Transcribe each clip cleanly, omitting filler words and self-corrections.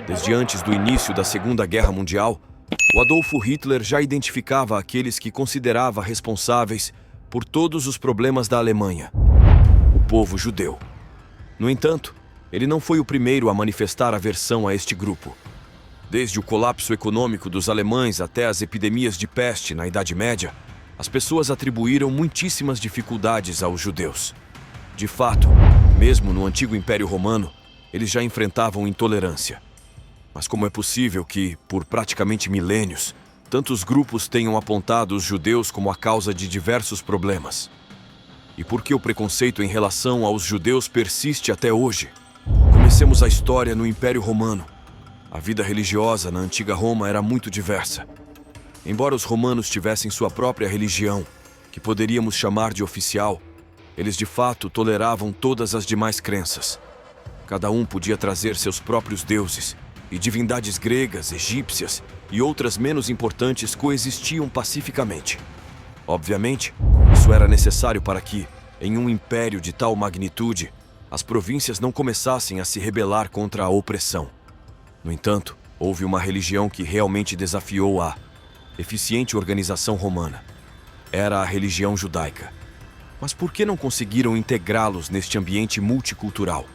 Desde antes do início da Segunda Guerra Mundial, o Adolfo Hitler já identificava aqueles que considerava responsáveis por todos os problemas da Alemanha: o povo judeu. No entanto, ele não foi o primeiro a manifestar aversão a este grupo. Desde o colapso econômico dos alemães até as epidemias de peste na Idade Média, as pessoas atribuíram muitíssimas dificuldades aos judeus. De fato, mesmo no antigo Império Romano, eles já enfrentavam intolerância. Mas como é possível que, por praticamente milênios, tantos grupos tenham apontado os judeus como a causa de diversos problemas? E por que o preconceito em relação aos judeus persiste até hoje? Comecemos a história no Império Romano. A vida religiosa na antiga Roma era muito diversa. Embora os romanos tivessem sua própria religião, que poderíamos chamar de oficial, eles de fato toleravam todas as demais crenças. Cada um podia trazer seus próprios deuses, e divindades gregas, egípcias e outras menos importantes coexistiam pacificamente. Obviamente, isso era necessário para que, em um império de tal magnitude, as províncias não começassem a se rebelar contra a opressão. No entanto, houve uma religião que realmente desafiou a eficiente organização romana. Era a religião judaica. Mas por que não conseguiram integrá-los neste ambiente multicultural?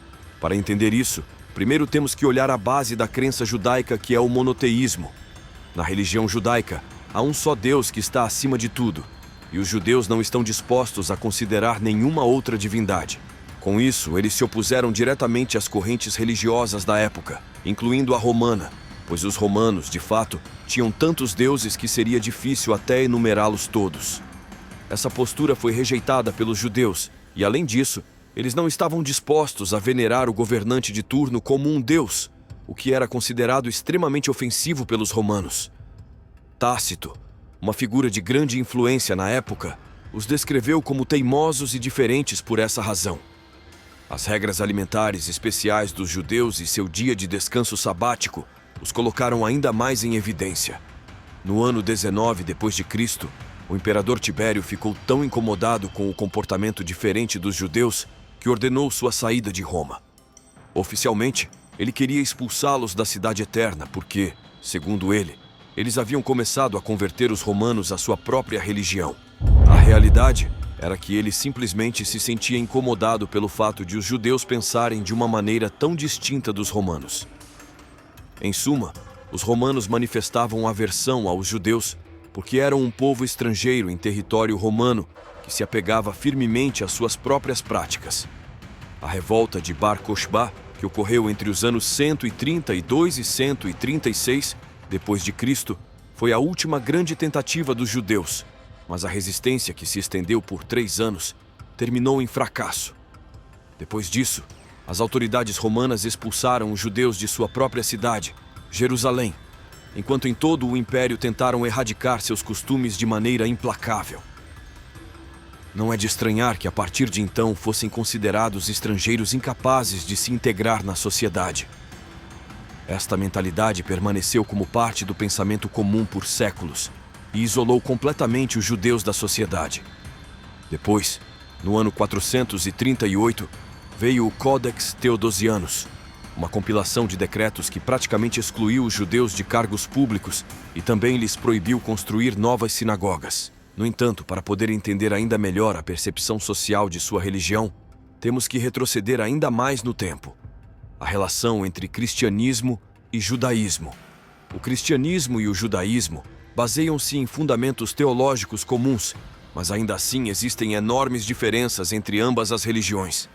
Para entender isso, primeiro temos que olhar a base da crença judaica, que é o monoteísmo. Na religião judaica, há um só Deus que está acima de tudo, e os judeus não estão dispostos a considerar nenhuma outra divindade. Com isso, eles se opuseram diretamente às correntes religiosas da época, incluindo a romana, pois os romanos, de fato, tinham tantos deuses que seria difícil até enumerá-los todos. Essa postura foi rejeitada pelos judeus, e além disso, eles não estavam dispostos a venerar o governante de turno como um deus, o que era considerado extremamente ofensivo pelos romanos. Tácito, uma figura de grande influência na época, os descreveu como teimosos e diferentes por essa razão. As regras alimentares especiais dos judeus e seu dia de descanso sabático os colocaram ainda mais em evidência. No ano 19 d.C., o imperador Tibério ficou tão incomodado com o comportamento diferente dos judeus que ordenou sua saída de Roma. Oficialmente, ele queria expulsá-los da Cidade Eterna porque, segundo ele, eles haviam começado a converter os romanos à sua própria religião. A realidade era que ele simplesmente se sentia incomodado pelo fato de os judeus pensarem de uma maneira tão distinta dos romanos. Em suma, os romanos manifestavam aversão aos judeus porque eram um povo estrangeiro em território romano que se apegava firmemente às suas próprias práticas. A revolta de Bar Kokhba, que ocorreu entre os anos 132 e 136 d.C., foi a última grande tentativa dos judeus, mas a resistência, que se estendeu por 3 anos, terminou em fracasso. Depois disso, as autoridades romanas expulsaram os judeus de sua própria cidade, Jerusalém, enquanto em todo o império tentaram erradicar seus costumes de maneira implacável. Não é de estranhar que a partir de então fossem considerados estrangeiros incapazes de se integrar na sociedade. Esta mentalidade permaneceu como parte do pensamento comum por séculos e isolou completamente os judeus da sociedade. Depois, no ano 438, veio o Codex Theodosianus, uma compilação de decretos que praticamente excluiu os judeus de cargos públicos e também lhes proibiu construir novas sinagogas. No entanto, para poder entender ainda melhor a percepção social de sua religião, temos que retroceder ainda mais no tempo. A relação entre cristianismo e judaísmo. O cristianismo e o judaísmo baseiam-se em fundamentos teológicos comuns, mas ainda assim existem enormes diferenças entre ambas as religiões.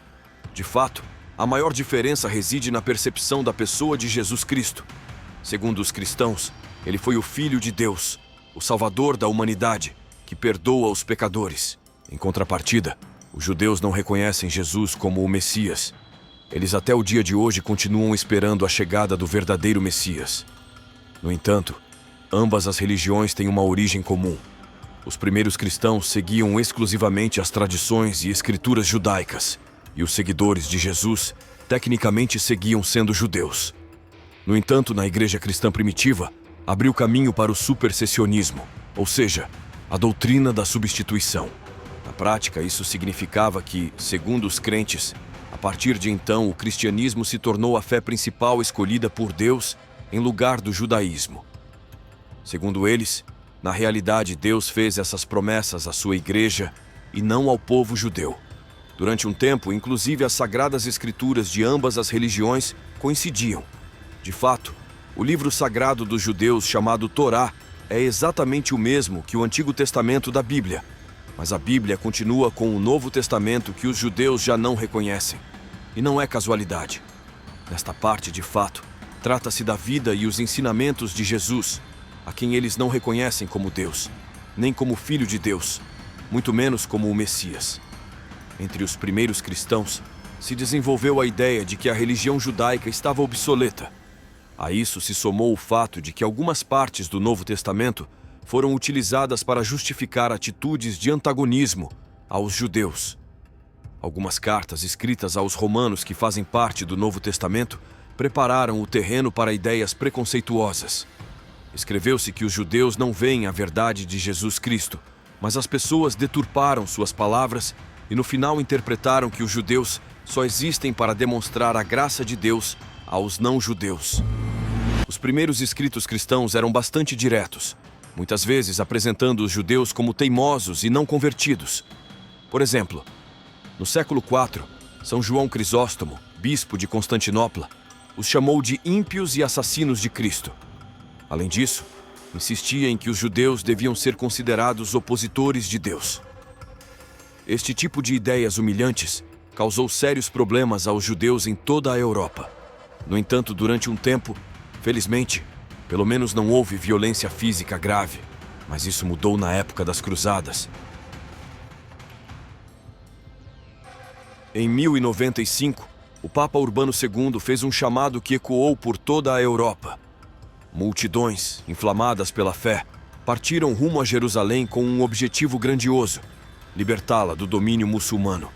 De fato, a maior diferença reside na percepção da pessoa de Jesus Cristo. Segundo os cristãos, ele foi o Filho de Deus, o Salvador da humanidade, que perdoa os pecadores. Em contrapartida, os judeus não reconhecem Jesus como o Messias. Eles até o dia de hoje continuam esperando a chegada do verdadeiro Messias. No entanto, ambas as religiões têm uma origem comum. Os primeiros cristãos seguiam exclusivamente as tradições e escrituras judaicas, e os seguidores de Jesus tecnicamente seguiam sendo judeus. No entanto, na igreja cristã primitiva, abriu caminho para o supersessionismo, ou seja, a doutrina da substituição. Na prática, isso significava que, segundo os crentes, a A partir de então, o cristianismo se tornou a fé principal escolhida por Deus em lugar do judaísmo. Segundo eles, na realidade, Deus fez essas promessas à sua igreja e não ao povo judeu. Durante um tempo, inclusive as sagradas escrituras de ambas as religiões coincidiam. De fato, o livro sagrado dos judeus, chamado Torá, é exatamente o mesmo que o Antigo Testamento da Bíblia, mas a Bíblia continua com o Novo Testamento que os judeus já não reconhecem. E não é casualidade. Nesta parte, de fato, trata-se da vida e os ensinamentos de Jesus, a quem eles não reconhecem como Deus, nem como Filho de Deus, muito menos como o Messias. Entre os primeiros cristãos, se desenvolveu a ideia de que a religião judaica estava obsoleta. A isso se somou o fato de que algumas partes do Novo Testamento foram utilizadas para justificar atitudes de antagonismo aos judeus. Algumas cartas escritas aos romanos que fazem parte do Novo Testamento prepararam o terreno para ideias preconceituosas. Escreveu-se que os judeus não veem a verdade de Jesus Cristo, mas as pessoas deturparam suas palavras e no final interpretaram que os judeus só existem para demonstrar a graça de Deus aos não-judeus. Os primeiros escritos cristãos eram bastante diretos, muitas vezes apresentando os judeus como teimosos e não convertidos. Por exemplo, no século IV, São João Crisóstomo, bispo de Constantinopla, os chamou de ímpios e assassinos de Cristo. Além disso, insistia em que os judeus deviam ser considerados opositores de Deus. Este tipo de ideias humilhantes causou sérios problemas aos judeus em toda a Europa. No entanto, durante um tempo, felizmente, pelo menos não houve violência física grave, mas isso mudou na época das Cruzadas. Em 1095, o Papa Urbano II fez um chamado que ecoou por toda a Europa. Multidões, inflamadas pela fé, partiram rumo a Jerusalém com um objetivo grandioso: libertá-la do domínio muçulmano.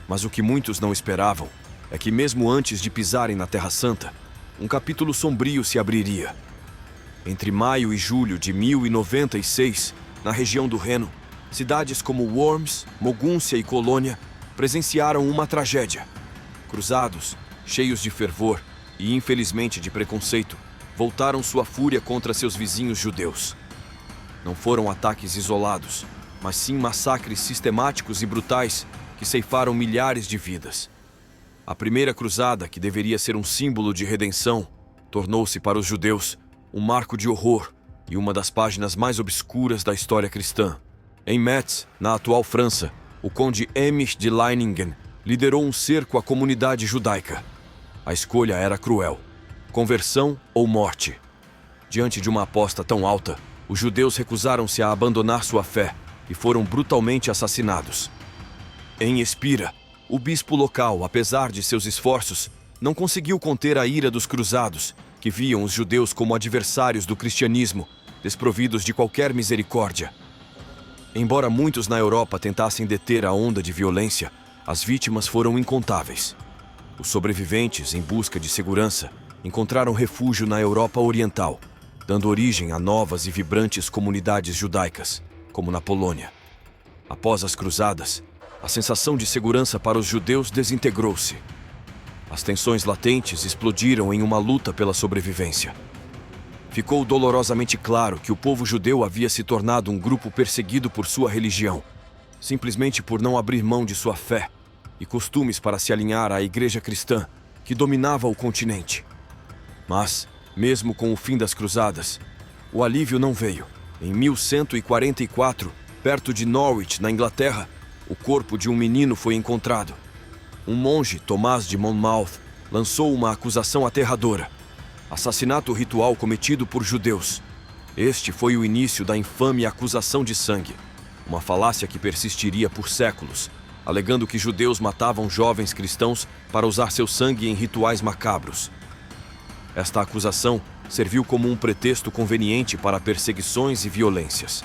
Mas o que muitos não esperavam é que, mesmo antes de pisarem na Terra Santa, um capítulo sombrio se abriria. Entre maio e julho de 1096, na região do Reno, cidades como Worms, Mogúncia e Colônia presenciaram uma tragédia. Cruzados, cheios de fervor e, infelizmente, de preconceito, voltaram sua fúria contra seus vizinhos judeus. Não foram ataques isolados, mas sim massacres sistemáticos e brutais que ceifaram milhares de vidas. A primeira cruzada, que deveria ser um símbolo de redenção, tornou-se para os judeus um marco de horror e uma das páginas mais obscuras da história cristã. Em Metz, na atual França, o conde Heinrich de Leiningen liderou um cerco à comunidade judaica. A escolha era cruel: conversão ou morte. Diante de uma aposta tão alta, os judeus recusaram-se a abandonar sua fé e foram brutalmente assassinados. Em Espira, o bispo local, apesar de seus esforços, não conseguiu conter a ira dos cruzados, que viam os judeus como adversários do cristianismo, desprovidos de qualquer misericórdia. Embora muitos na Europa tentassem deter a onda de violência, as vítimas foram incontáveis. Os sobreviventes, em busca de segurança, encontraram refúgio na Europa Oriental, dando origem a novas e vibrantes comunidades judaicas, como na Polônia. Após as cruzadas, a sensação de segurança para os judeus desintegrou-se. As tensões latentes explodiram em uma luta pela sobrevivência. Ficou dolorosamente claro que o povo judeu havia se tornado um grupo perseguido por sua religião, simplesmente por não abrir mão de sua fé e costumes para se alinhar à igreja cristã que dominava o continente. Mas, mesmo com o fim das cruzadas, o alívio não veio. Em 1144, perto de Norwich, na Inglaterra, o corpo de um menino foi encontrado. Um monge, Tomás de Monmouth, lançou uma acusação aterradora: assassinato ritual cometido por judeus. Este foi o início da infame acusação de sangue, uma falácia que persistiria por séculos, alegando que judeus matavam jovens cristãos para usar seu sangue em rituais macabros. Esta acusação serviu como um pretexto conveniente para perseguições e violências.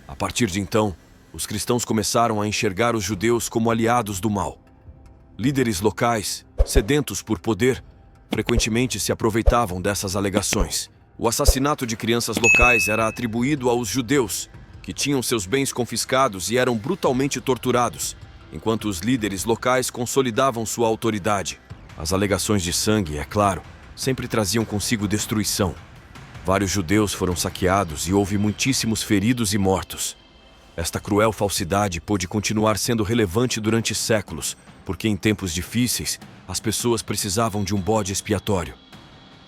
A partir de então, os cristãos começaram a enxergar os judeus como aliados do mal. Líderes locais, sedentos por poder, frequentemente se aproveitavam dessas alegações. O assassinato de crianças locais era atribuído aos judeus, que tinham seus bens confiscados e eram brutalmente torturados, enquanto os líderes locais consolidavam sua autoridade. As alegações de sangue, é claro, sempre traziam consigo destruição. Vários judeus foram saqueados e houve muitíssimos feridos e mortos. Esta cruel falsidade pôde continuar sendo relevante durante séculos, porque em tempos difíceis, as pessoas precisavam de um bode expiatório.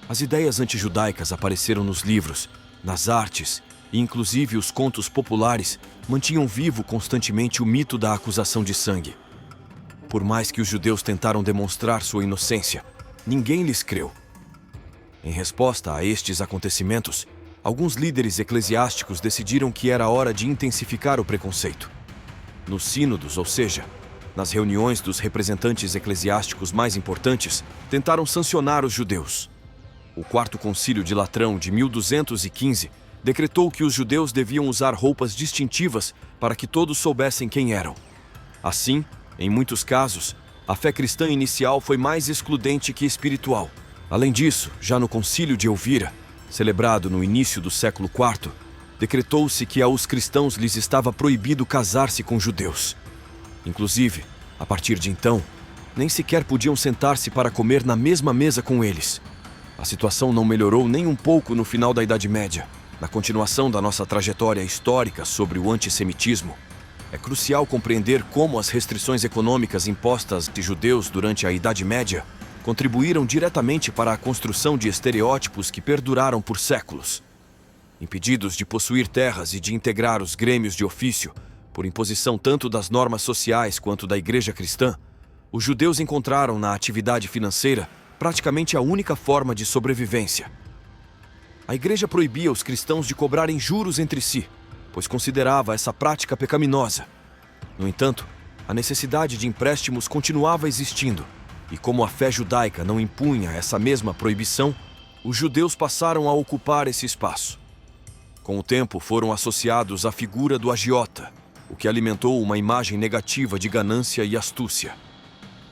As ideias antijudaicas apareceram nos livros, nas artes e inclusive os contos populares mantinham vivo constantemente o mito da acusação de sangue. Por mais que os judeus tentaram demonstrar sua inocência, ninguém lhes creu. Em resposta a estes acontecimentos, alguns líderes eclesiásticos decidiram que era hora de intensificar o preconceito. Nos sínodos, ou seja, nas reuniões dos representantes eclesiásticos mais importantes, tentaram sancionar os judeus. O Quarto Concílio de Latrão, de 1215, decretou que os judeus deviam usar roupas distintivas para que todos soubessem quem eram. Assim, em muitos casos, a fé cristã inicial foi mais excludente que espiritual. Além disso, já no Concílio de Elvira, celebrado no início do século IV, decretou-se que aos cristãos lhes estava proibido casar-se com judeus. Inclusive, a partir de então, nem sequer podiam sentar-se para comer na mesma mesa com eles. A situação não melhorou nem um pouco no final da Idade Média. Na continuação da nossa trajetória histórica sobre o antissemitismo, é crucial compreender como as restrições econômicas impostas de judeus durante a Idade Média contribuíram diretamente para a construção de estereótipos que perduraram por séculos. Impedidos de possuir terras e de integrar os grêmios de ofício, por imposição tanto das normas sociais quanto da Igreja cristã, os judeus encontraram na atividade financeira praticamente a única forma de sobrevivência. A Igreja proibia os cristãos de cobrarem juros entre si, pois considerava essa prática pecaminosa. No entanto, a necessidade de empréstimos continuava existindo, e como a fé judaica não impunha essa mesma proibição, os judeus passaram a ocupar esse espaço. Com o tempo, foram associados à figura do agiota, o que alimentou uma imagem negativa de ganância e astúcia.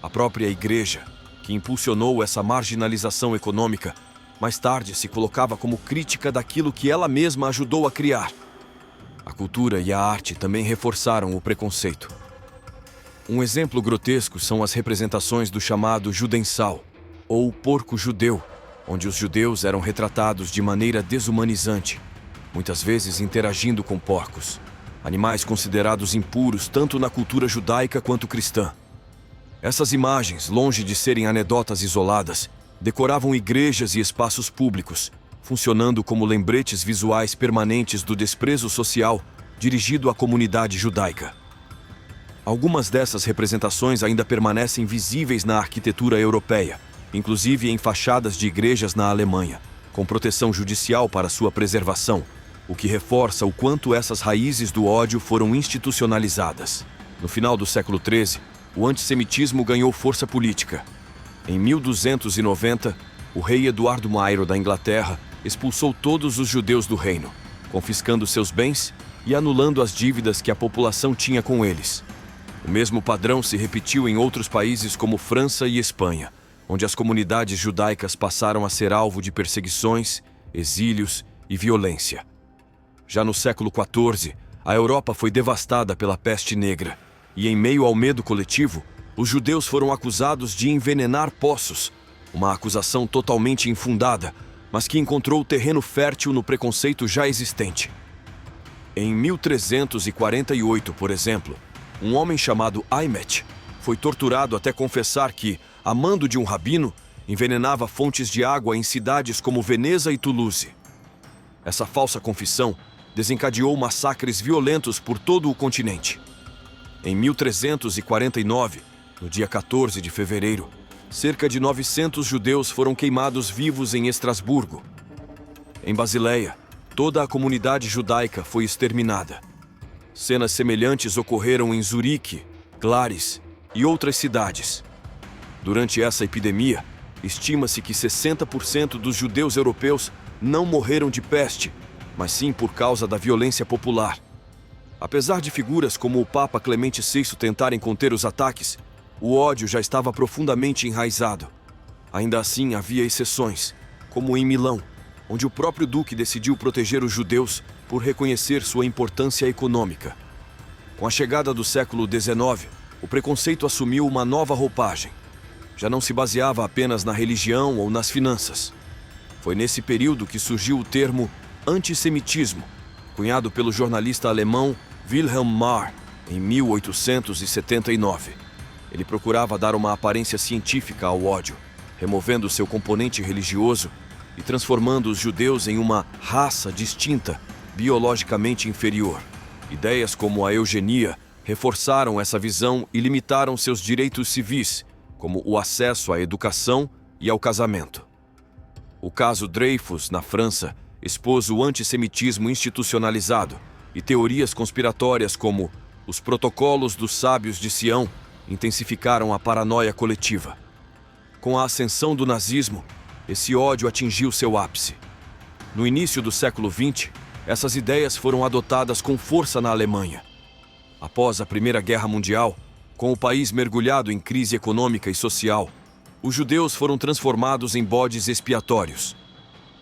A própria Igreja, que impulsionou essa marginalização econômica, mais tarde se colocava como crítica daquilo que ela mesma ajudou a criar. A cultura e a arte também reforçaram o preconceito. Um exemplo grotesco são as representações do chamado judensal, ou porco judeu, onde os judeus eram retratados de maneira desumanizante, muitas vezes interagindo com porcos, animais considerados impuros tanto na cultura judaica quanto cristã. Essas imagens, longe de serem anedotas isoladas, decoravam igrejas e espaços públicos, funcionando como lembretes visuais permanentes do desprezo social dirigido à comunidade judaica. Algumas dessas representações ainda permanecem visíveis na arquitetura europeia, inclusive em fachadas de igrejas na Alemanha, com proteção judicial para sua preservação, o que reforça o quanto essas raízes do ódio foram institucionalizadas. No final do século XIII, o antissemitismo ganhou força política. Em 1290, o rei Eduardo Mairo da Inglaterra expulsou todos os judeus do reino, confiscando seus bens e anulando as dívidas que a população tinha com eles. O mesmo padrão se repetiu em outros países como França e Espanha, onde as comunidades judaicas passaram a ser alvo de perseguições, exílios e violência. Já no século XIV, a Europa foi devastada pela peste negra, e em meio ao medo coletivo, os judeus foram acusados de envenenar poços, uma acusação totalmente infundada, mas que encontrou terreno fértil no preconceito já existente. Em 1348, por exemplo, um homem chamado Aimet foi torturado até confessar que, a mando de um rabino, envenenava fontes de água em cidades como Veneza e Toulouse. Essa falsa confissão desencadeou massacres violentos por todo o continente. Em 1349, no dia 14 de fevereiro, cerca de 900 judeus foram queimados vivos em Estrasburgo. Em Basileia, toda a comunidade judaica foi exterminada. Cenas semelhantes ocorreram em Zurique, Glaris e outras cidades. Durante essa epidemia, estima-se que 60% dos judeus europeus não morreram de peste, mas sim por causa da violência popular. Apesar de figuras como o Papa Clemente VI tentarem conter os ataques, o ódio já estava profundamente enraizado. Ainda assim, havia exceções, como em Milão, onde o próprio duque decidiu proteger os judeus por reconhecer sua importância econômica. Com a chegada do século XIX, o preconceito assumiu uma nova roupagem. Já não se baseava apenas na religião ou nas finanças. Foi nesse período que surgiu o termo antissemitismo, cunhado pelo jornalista alemão Wilhelm Marr em 1879. Ele procurava dar uma aparência científica ao ódio, removendo seu componente religioso e transformando os judeus em uma raça distinta, biologicamente inferior. Ideias como a eugenia reforçaram essa visão e limitaram seus direitos civis, como o acesso à educação e ao casamento. O caso Dreyfus, na França, expôs o antissemitismo institucionalizado e teorias conspiratórias como os protocolos dos sábios de Sião intensificaram a paranoia coletiva. Com a ascensão do nazismo, esse ódio atingiu seu ápice. No início do século XX, essas ideias foram adotadas com força na Alemanha. Após a Primeira Guerra Mundial, com o país mergulhado em crise econômica e social, os judeus foram transformados em bodes expiatórios.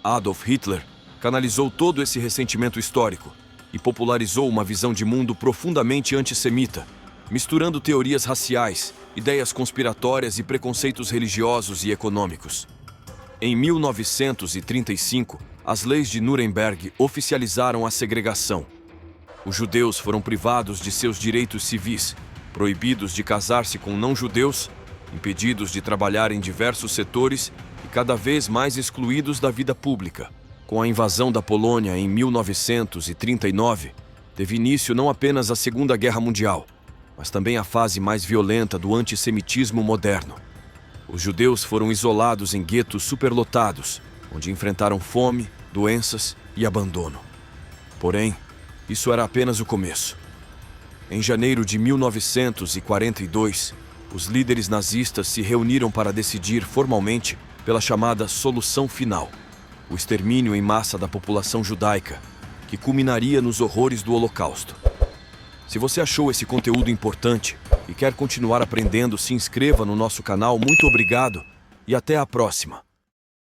Adolf Hitler canalizou todo esse ressentimento histórico e popularizou uma visão de mundo profundamente antissemita, misturando teorias raciais, ideias conspiratórias e preconceitos religiosos e econômicos. Em 1935, as leis de Nuremberg oficializaram a segregação. Os judeus foram privados de seus direitos civis, proibidos de casar-se com não-judeus, impedidos de trabalhar em diversos setores e cada vez mais excluídos da vida pública. Com a invasão da Polônia em 1939, teve início não apenas a Segunda Guerra Mundial, mas também a fase mais violenta do antissemitismo moderno. Os judeus foram isolados em guetos superlotados, onde enfrentaram fome, doenças e abandono. Porém, isso era apenas o começo. Em janeiro de 1942, os líderes nazistas se reuniram para decidir formalmente pela chamada Solução Final, o extermínio em massa da população judaica, que culminaria nos horrores do Holocausto. Se você achou esse conteúdo importante e quer continuar aprendendo, se inscreva no nosso canal. Muito obrigado e até a próxima!